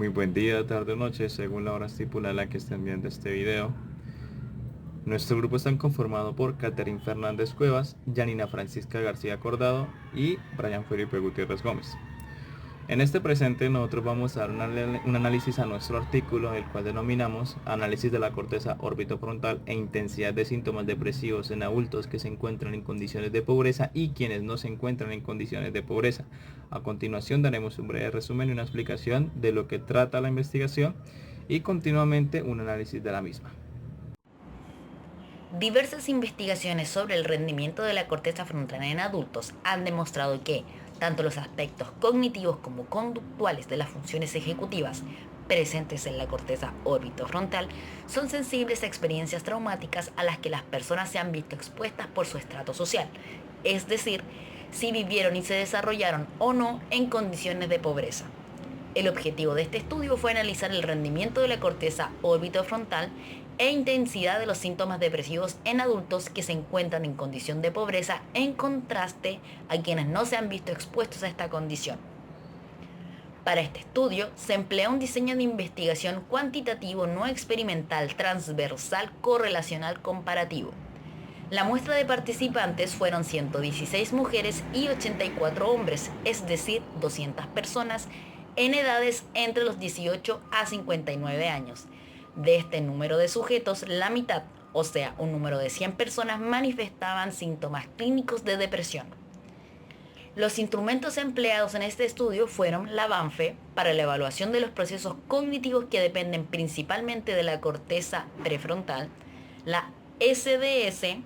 Muy buen día, tarde o noche, según la hora estipulada en la que estén viendo este video. Nuestro grupo está conformado por Catherine Fernández Cuevas, Janina Francisca García Cordado y Brian Felipe Gutiérrez Gómez. En este presente nosotros vamos a dar un análisis a nuestro artículo, el cual denominamos Análisis de la corteza orbitofrontal e intensidad de síntomas depresivos en adultos que se encuentran en condiciones de pobreza y quienes no se encuentran en condiciones de pobreza. A continuación daremos un breve resumen y una explicación de lo que trata la investigación y continuamente un análisis de la misma. Diversas investigaciones sobre el rendimiento de la corteza frontal en adultos han demostrado que tanto los aspectos cognitivos como conductuales de las funciones ejecutivas presentes en la corteza orbitofrontal son sensibles a experiencias traumáticas a las que las personas se han visto expuestas por su estrato social, es decir, si vivieron y se desarrollaron o no en condiciones de pobreza. El objetivo de este estudio fue analizar el rendimiento de la corteza orbitofrontal e intensidad de los síntomas depresivos en adultos que se encuentran en condición de pobreza en contraste a quienes no se han visto expuestos a esta condición. Para este estudio se emplea un diseño de investigación cuantitativo no experimental transversal correlacional comparativo. La muestra de participantes fueron 116 mujeres y 84 hombres, es decir, 200 personas en edades entre los 18 a 59 años. De este número de sujetos, la mitad, o sea, un número de 100 personas, manifestaban síntomas clínicos de depresión. Los instrumentos empleados en este estudio fueron la Banfe para la evaluación de los procesos cognitivos que dependen principalmente de la corteza prefrontal, la SDS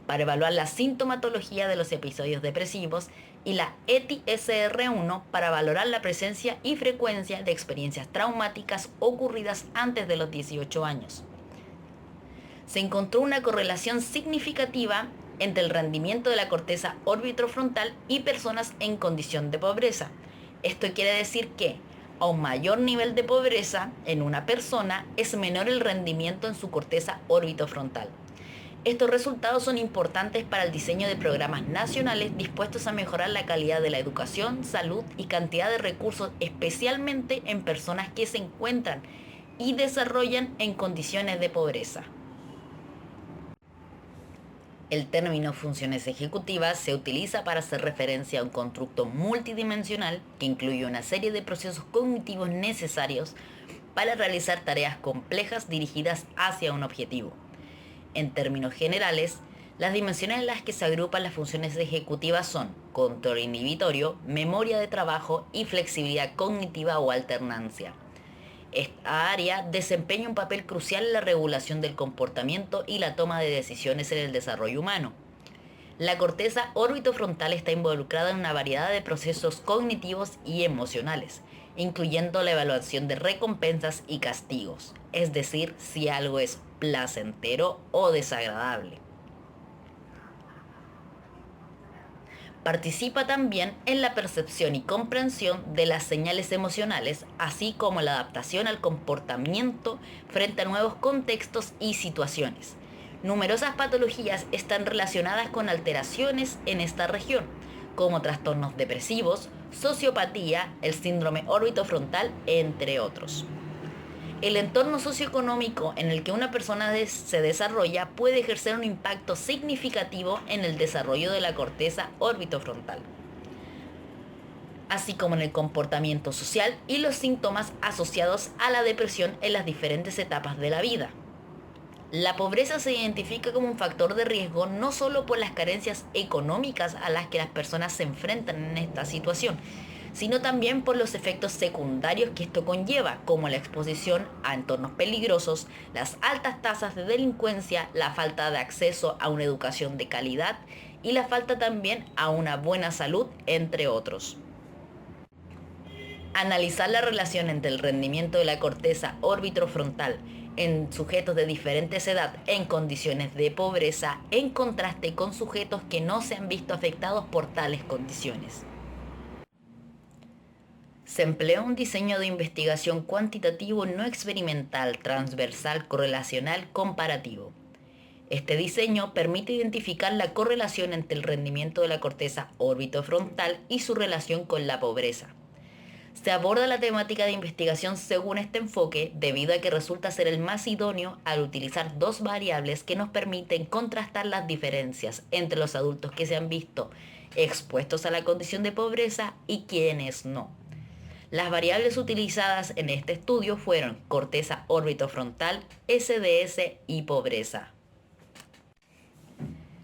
para evaluar la sintomatología de los episodios depresivos y la ETI-SR1 para valorar la presencia y frecuencia de experiencias traumáticas ocurridas antes de los 18 años. Se encontró una correlación significativa entre el rendimiento de la corteza orbitofrontal y personas en condición de pobreza. Esto quiere decir que a un mayor nivel de pobreza en una persona es menor el rendimiento en su corteza orbitofrontal. Estos resultados son importantes para el diseño de programas nacionales dispuestos a mejorar la calidad de la educación, salud y cantidad de recursos, especialmente en personas que se encuentran y desarrollan en condiciones de pobreza. El término funciones ejecutivas se utiliza para hacer referencia a un constructo multidimensional que incluye una serie de procesos cognitivos necesarios para realizar tareas complejas dirigidas hacia un objetivo. En términos generales, las dimensiones en las que se agrupan las funciones ejecutivas son control inhibitorio, memoria de trabajo y flexibilidad cognitiva o alternancia. Esta área desempeña un papel crucial en la regulación del comportamiento y la toma de decisiones en el desarrollo humano. La corteza orbitofrontal está involucrada en una variedad de procesos cognitivos y emocionales, incluyendo la evaluación de recompensas y castigos, es decir, si algo es placentero o desagradable. Participa también en la percepción y comprensión de las señales emocionales, así como la adaptación al comportamiento frente a nuevos contextos y situaciones. Numerosas patologías están relacionadas con alteraciones en esta región, como trastornos depresivos, sociopatía, el síndrome orbitofrontal, entre otros. El entorno socioeconómico en el que una persona se desarrolla puede ejercer un impacto significativo en el desarrollo de la corteza orbitofrontal, así como en el comportamiento social y los síntomas asociados a la depresión en las diferentes etapas de la vida. La pobreza se identifica como un factor de riesgo no solo por las carencias económicas a las que las personas se enfrentan en esta situación, sino también por los efectos secundarios que esto conlleva, como la exposición a entornos peligrosos, las altas tasas de delincuencia, la falta de acceso a una educación de calidad y la falta también a una buena salud, entre otros. Analizar la relación entre el rendimiento de la corteza orbitofrontal en sujetos de diferentes edad en condiciones de pobreza en contraste con sujetos que no se han visto afectados por tales condiciones. Se empleó un diseño de investigación cuantitativo no experimental, transversal, correlacional, comparativo. Este diseño permite identificar la correlación entre el rendimiento de la corteza orbitofrontal y su relación con la pobreza. Se aborda la temática de investigación según este enfoque debido a que resulta ser el más idóneo al utilizar dos variables que nos permiten contrastar las diferencias entre los adultos que se han visto expuestos a la condición de pobreza y quienes no. Las variables utilizadas en este estudio fueron corteza orbitofrontal, SDS y pobreza.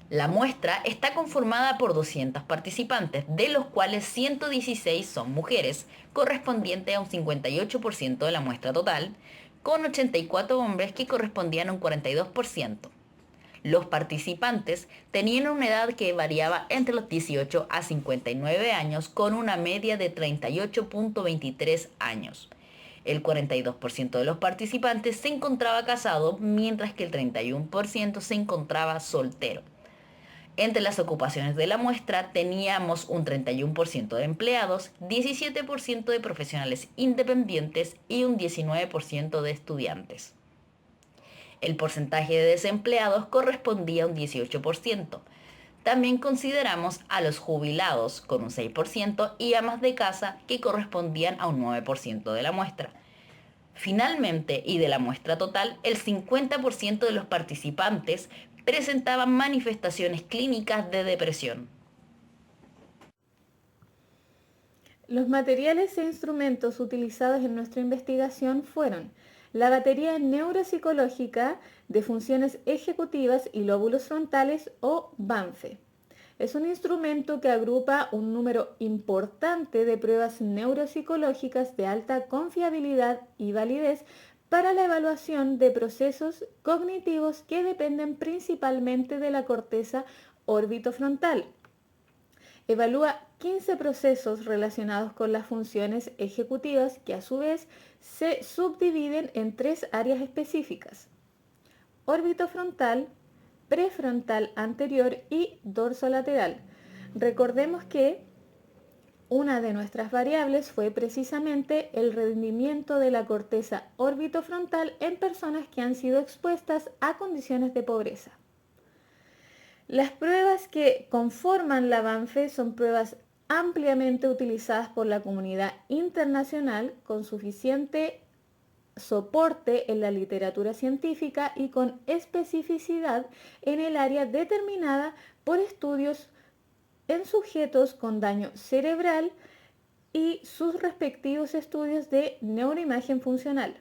La muestra está conformada por 200 participantes, de los cuales 116 son mujeres, correspondiente a un 58% de la muestra total, con 84 hombres que correspondían a un 42%. Los participantes tenían una edad que variaba entre los 18 a 59 años, con una media de 38.23 años. El 42% de los participantes se encontraba casado, mientras que el 31% se encontraba soltero. Entre las ocupaciones de la muestra teníamos un 31% de empleados, 17% de profesionales independientes y un 19% de estudiantes. El porcentaje de desempleados correspondía a un 18%. También consideramos a los jubilados con un 6% y amas de casa que correspondían a un 9% de la muestra. Finalmente, y de la muestra total, el 50% de los participantes presentaban manifestaciones clínicas de depresión. Los materiales e instrumentos utilizados en nuestra investigación fueron la batería neuropsicológica de funciones ejecutivas y lóbulos frontales o BANFE. Es un instrumento que agrupa un número importante de pruebas neuropsicológicas de alta confiabilidad y validez para la evaluación de procesos cognitivos que dependen principalmente de la corteza orbitofrontal. Evalúa 15 procesos relacionados con las funciones ejecutivas que a su vez se subdividen en 3 áreas específicas: orbitofrontal, prefrontal anterior y dorsolateral. Recordemos que una de nuestras variables fue precisamente el rendimiento de la corteza orbitofrontal en personas que han sido expuestas a condiciones de pobreza. Las pruebas que conforman la BANFE son pruebas ampliamente utilizadas por la comunidad internacional, con suficiente soporte en la literatura científica y con especificidad en el área determinada por estudios en sujetos con daño cerebral y sus respectivos estudios de neuroimagen funcional.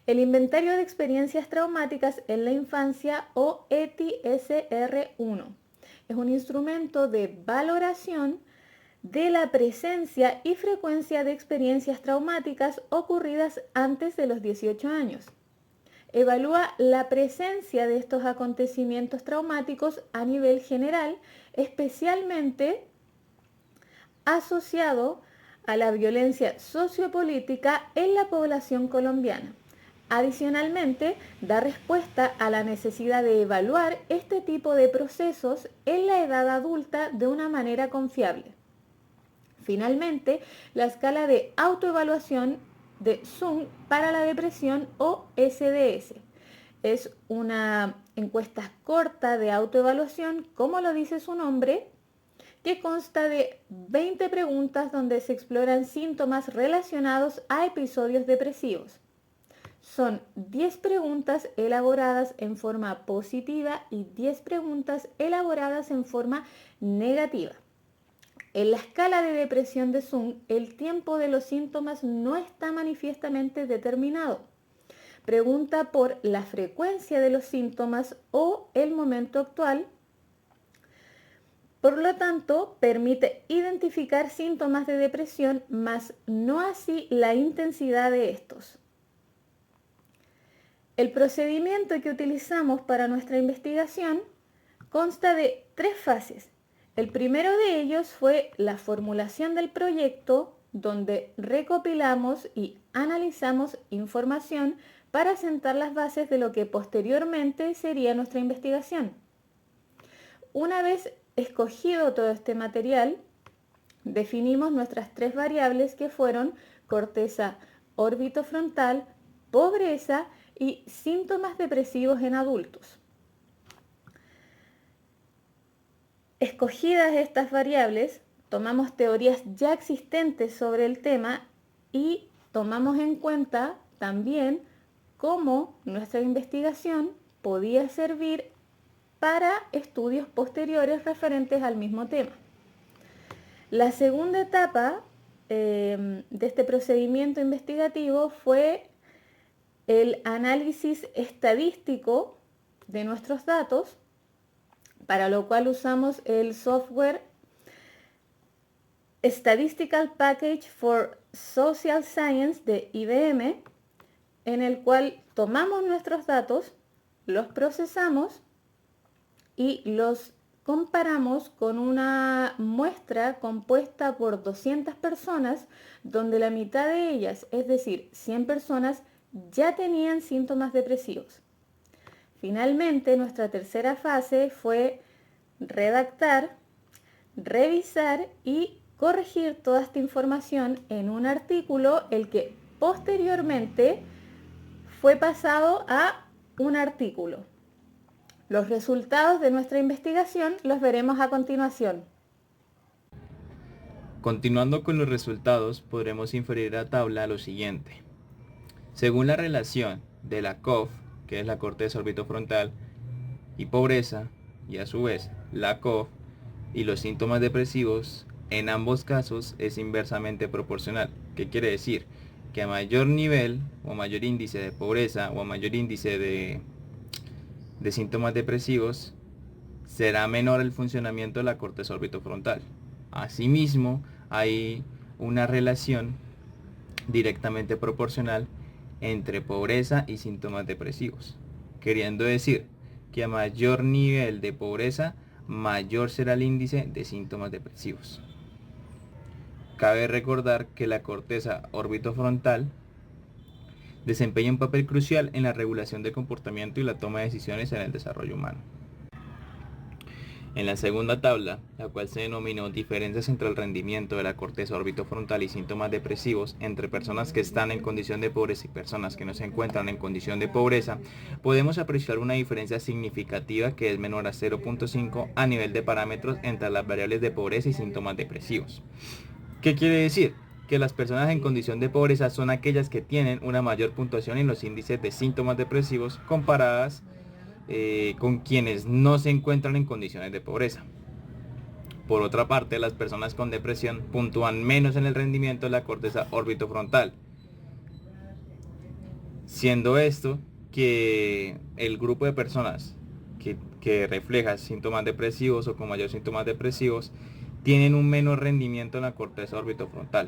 El inventario de experiencias traumáticas en la infancia, o ETI-SR1, es un instrumento de valoración de la presencia y frecuencia de experiencias traumáticas ocurridas antes de los 18 años. Evalúa la presencia de estos acontecimientos traumáticos a nivel general, especialmente asociado a la violencia sociopolítica en la población colombiana. Adicionalmente, da respuesta a la necesidad de evaluar este tipo de procesos en la edad adulta de una manera confiable. Finalmente, la escala de autoevaluación de Zung para la depresión, o SDS. Es una encuesta corta de autoevaluación, como lo dice su nombre, que consta de 20 preguntas donde se exploran síntomas relacionados a episodios depresivos. Son 10 preguntas elaboradas en forma positiva y 10 preguntas elaboradas en forma negativa. En la escala de depresión de Zung, el tiempo de los síntomas no está manifiestamente determinado. Pregunta por la frecuencia de los síntomas o el momento actual. Por lo tanto, permite identificar síntomas de depresión, mas no así la intensidad de estos. El procedimiento que utilizamos para nuestra investigación consta de 3 fases. El primero de ellos fue la formulación del proyecto, donde recopilamos y analizamos información para sentar las bases de lo que posteriormente sería nuestra investigación. Una vez escogido todo este material, definimos nuestras 3 variables, que fueron corteza orbitofrontal, pobreza y síntomas depresivos en adultos. Escogidas estas variables, tomamos teorías ya existentes sobre el tema y tomamos en cuenta también cómo nuestra investigación podía servir para estudios posteriores referentes al mismo tema. La segunda etapa de este procedimiento investigativo fue el análisis estadístico de nuestros datos, para lo cual usamos el software Statistical Package for Social Science de IBM, en el cual tomamos nuestros datos, los procesamos y los comparamos con una muestra compuesta por 200 personas, donde la mitad de ellas, es decir, 100 personas, ya tenían síntomas depresivos. Finalmente, nuestra tercera fase fue redactar, revisar y corregir toda esta información en un artículo, el que posteriormente fue pasado a un artículo. Los resultados de nuestra investigación los veremos a continuación. Continuando con los resultados, podremos inferir a tabla lo siguiente. Según la relación de la COF, que es la corteza orbitofrontal, y pobreza, y a su vez la COF y los síntomas depresivos, en ambos casos es inversamente proporcional. ¿Qué quiere decir? Que a mayor nivel o mayor índice de pobreza o a mayor índice de síntomas depresivos, será menor el funcionamiento de la corteza orbitofrontal. Asimismo, hay una relación directamente proporcional entre pobreza y síntomas depresivos, queriendo decir que a mayor nivel de pobreza, mayor será el índice de síntomas depresivos. Cabe recordar que la corteza orbitofrontal desempeña un papel crucial en la regulación del comportamiento y la toma de decisiones en el desarrollo humano. En la segunda tabla, la cual se denominó diferencias entre el rendimiento de la corteza orbitofrontal y síntomas depresivos entre personas que están en condición de pobreza y personas que no se encuentran en condición de pobreza, podemos apreciar una diferencia significativa que es menor a 0.5 a nivel de parámetros entre las variables de pobreza y síntomas depresivos. ¿Qué quiere decir? Que las personas en condición de pobreza son aquellas que tienen una mayor puntuación en los índices de síntomas depresivos comparadas con quienes no se encuentran en condiciones de pobreza. Por otra parte, las personas con depresión puntúan menos en el rendimiento de la corteza orbitofrontal, siendo esto que el grupo de personas que refleja síntomas depresivos o con mayor síntomas depresivos tienen un menor rendimiento en la corteza orbitofrontal.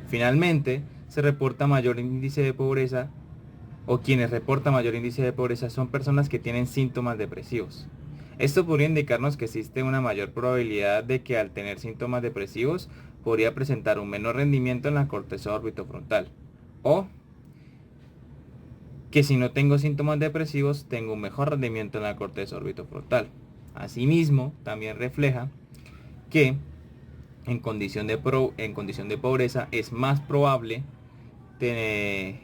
Finalmente, se reporta mayor índice de pobreza, o quienes reportan mayor índice de pobreza son personas que tienen síntomas depresivos. Esto podría indicarnos que existe una mayor probabilidad de que al tener síntomas depresivos podría presentar un menor rendimiento en la corteza orbitofrontal, o que si no tengo síntomas depresivos tengo un mejor rendimiento en la corteza orbitofrontal. Asimismo, también refleja que en condición de pobreza es más probable tener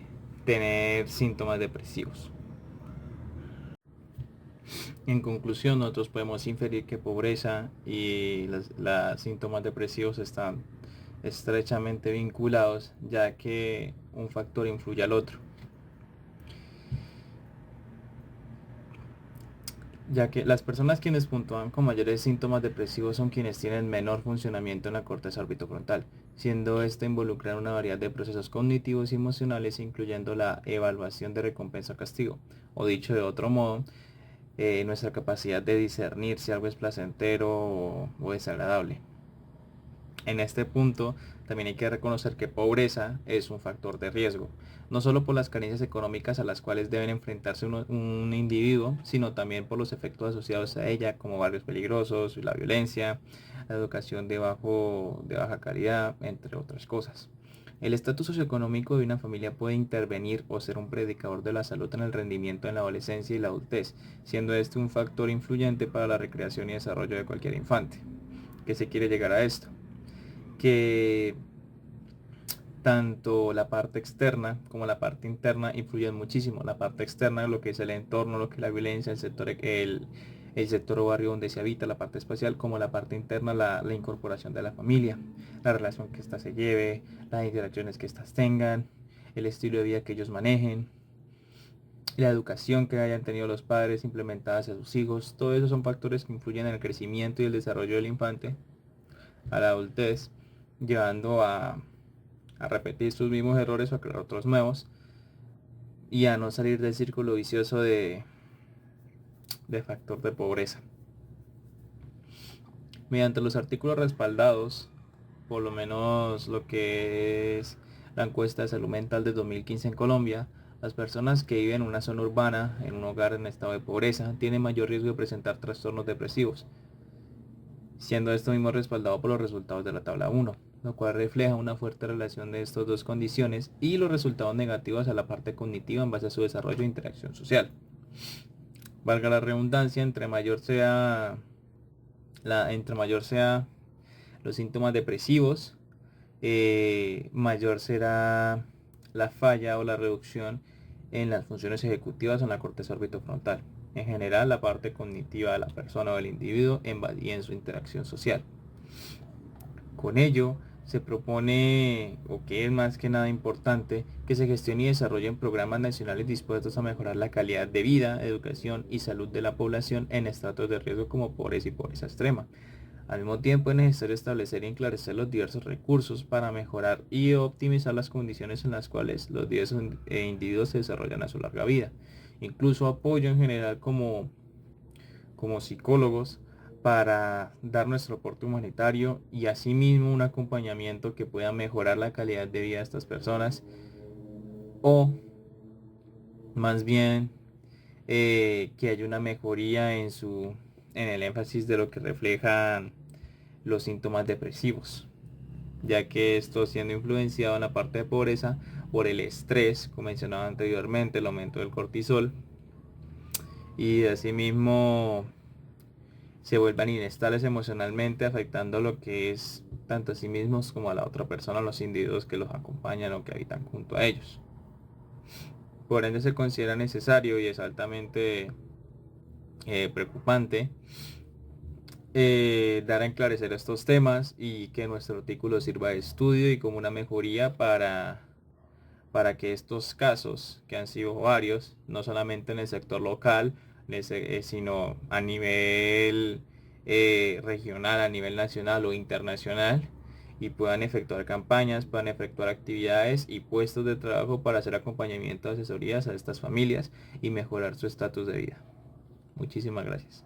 síntomas depresivos. En conclusión, nosotros podemos inferir que pobreza y los síntomas depresivos están estrechamente vinculados, ya que un factor influye al otro. Ya que las personas quienes puntúan con mayores síntomas depresivos son quienes tienen menor funcionamiento en la corteza orbitofrontal, siendo esta involucrada en una variedad de procesos cognitivos y emocionales, incluyendo la evaluación de recompensa o castigo, o dicho de otro modo, nuestra capacidad de discernir si algo es placentero o desagradable. En este punto también hay que reconocer que pobreza es un factor de riesgo, no solo por las carencias económicas a las cuales deben enfrentarse un individuo, sino también por los efectos asociados a ella, como barrios peligrosos, la violencia, la educación de baja calidad, entre otras cosas. El estatus socioeconómico de una familia puede intervenir o ser un predicador de la salud en el rendimiento en la adolescencia y la adultez, siendo este un factor influyente para la recreación y desarrollo de cualquier infante. ¿Qué se quiere llegar a esto? Que tanto la parte externa como la parte interna influyen muchísimo. La parte externa, lo que es el entorno, lo que es la violencia, el sector o barrio donde se habita, la parte espacial, como la parte interna, la incorporación de la familia, la relación que ésta se lleve, las interacciones que éstas tengan, el estilo de vida que ellos manejen, la educación que hayan tenido los padres implementada hacia sus hijos. Todo eso son factores que influyen en el crecimiento y el desarrollo del infante a la adultez, llevando a repetir sus mismos errores o a crear otros nuevos y a no salir del círculo vicioso de factor de pobreza. Mediante los artículos respaldados, por lo menos lo que es la encuesta de salud mental de 2015 en Colombia, las personas que viven en una zona urbana, en un hogar en estado de pobreza, tienen mayor riesgo de presentar trastornos depresivos, siendo esto mismo respaldado por los resultados de la tabla 1, lo cual refleja una fuerte relación de estas dos condiciones y los resultados negativos a la parte cognitiva en base a su desarrollo e interacción social. Valga la redundancia, entre mayor sea los síntomas depresivos, mayor será la falla o la reducción en las funciones ejecutivas o en la corteza orbitofrontal. En general, la parte cognitiva de la persona o del individuo y en su interacción social. Con ello, se propone, o que es más que nada importante, que se gestione y desarrollen programas nacionales dispuestos a mejorar la calidad de vida, educación y salud de la población en estratos de riesgo como pobreza y pobreza extrema. Al mismo tiempo es necesario establecer y esclarecer los diversos recursos para mejorar y optimizar las condiciones en las cuales los diversos individuos se desarrollan a su larga vida. Incluso apoyo en general como psicólogos para dar nuestro aporte humanitario y asimismo un acompañamiento que pueda mejorar la calidad de vida de estas personas, o más bien que haya una mejoría en el énfasis de lo que reflejan los síntomas depresivos, ya que esto siendo influenciado en la parte de pobreza por el estrés, como mencionaba anteriormente, el aumento del cortisol, y asimismo se vuelvan inestables emocionalmente, afectando lo que es tanto a sí mismos como a la otra persona, a los individuos que los acompañan o que habitan junto a ellos. Por ende se considera necesario y es altamente preocupante dar a enclarecer estos temas y que nuestro artículo sirva de estudio y como una mejoría para que estos casos, que han sido varios, no solamente en el sector local, sino a nivel regional, a nivel nacional o internacional, y puedan efectuar campañas, puedan efectuar actividades y puestos de trabajo para hacer acompañamiento, asesorías a estas familias y mejorar su estatus de vida. Muchísimas gracias.